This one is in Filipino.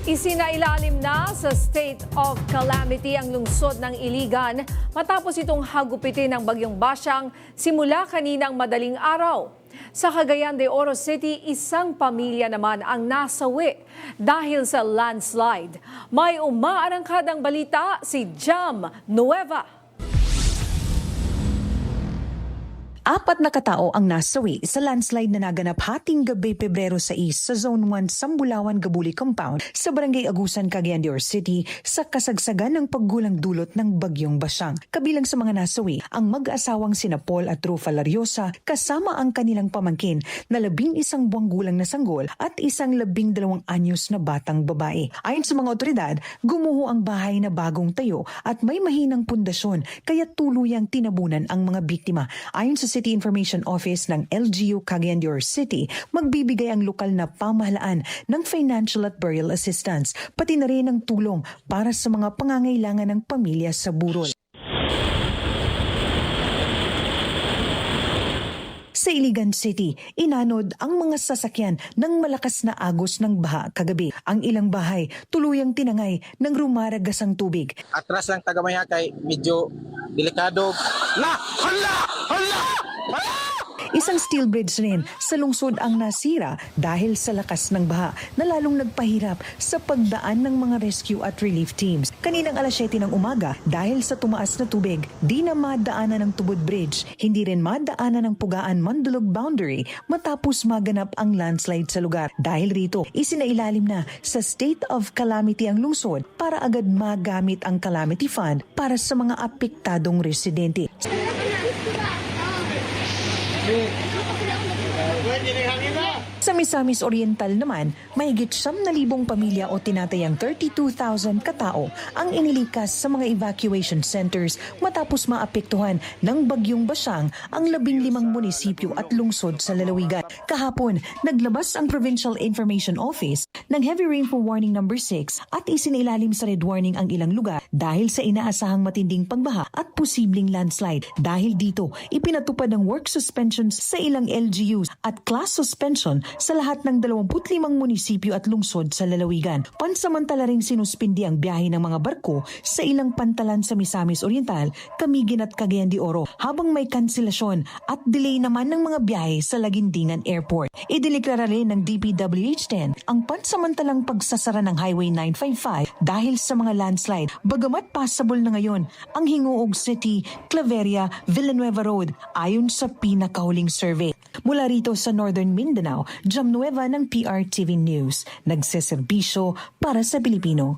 Isinailalim na sa state of calamity ang lungsod ng Iligan matapos itong hagupitin ng bagyong Basyang simula kaninang madaling araw. Sa Cagayan de Oro City, isang pamilya naman ang nasawi dahil sa landslide. May umaarangkadang balita si Jam Nueva. 4 na katao ang nasawi sa landslide na naganap hating gabi Pebrero 6 sa Zone 1 Sambulawan, Gabuli Compound sa Barangay Agusan, Cagayan de Oro City sa kasagsagan ng paggulang dulot ng bagyong Basyang. Kabilang sa mga nasawi ang mag-asawang sina Paul at Rufa Lariosa kasama ang kanilang pamangkin na 11 buwang gulang na sanggol at isang 12 anyos na batang babae. Ayon sa mga otoridad, gumuho ang bahay na bagong tayo at may mahinang pundasyon kaya tuluyang tinabunan ang mga biktima. Ayon sa City Information Office ng LGU Cagayan de Oro City, magbibigay ang lokal na pamahalaan ng financial at burial assistance, pati na rin ng tulong para sa mga pangangailangan ng pamilya sa burol. Sa Iligan City, inanod ang mga sasakyan ng malakas na agos ng baha kagabi. Ang ilang bahay tuluyang tinangay ng rumaragasang tubig. Atras lang tagamaya kay medyo delikado. Hala! Isang steel bridge rin sa lungsod ang nasira dahil sa lakas ng baha na lalong nagpahirap sa pagdaan ng mga rescue at relief teams. Kaninang alas 7 ng umaga, dahil sa tumaas na tubig, di na madaanan ng Tubod Bridge, hindi rin madaanan ng Pugaan Mandulog Boundary matapos maganap ang landslide sa lugar. Dahil rito, isinailalim na sa state of calamity ang lungsod para agad magamit ang calamity fund para sa mga apektadong residente. Sa Misamis Oriental naman, mahigit 7,000 pamilya o tinatayang 32,000 katao ang inilikas sa mga evacuation centers matapos maapektuhan ng bagyong Basyang ang 15 munisipyo at lungsod sa lalawigan. Kahapon, naglabas ang Provincial Information Office ng Heavy Rainfall Warning No. 6 at isinailalim sa red warning ang ilang lugar dahil sa inaasahang matinding pagbaha at posibleng landslide. Dahil dito, ipinatupad ang work suspensions sa ilang LGUs at class suspension sa lahat ng 25 munisipyo at lungsod sa lalawigan. Pansamantala ring sinuspindi ang biyahe ng mga barko sa ilang pantalan sa Misamis Oriental, Camiguin at Cagayan de Oro, habang may kanselasyon at delay naman ng mga biyahe sa Laguindingan Airport. Idineklara rin ng DPWH-10 ang pansamantalang pagsasara ng Highway 955 dahil sa mga landslide. Bagamat possible na ngayon ang Hingoog City, Claveria, Villanueva Road ayon sa pinakahuling survey. Mula rito sa Northern Mindanao, Jam Nueva ng PRTV News, nagseserbisyo para sa Pilipino.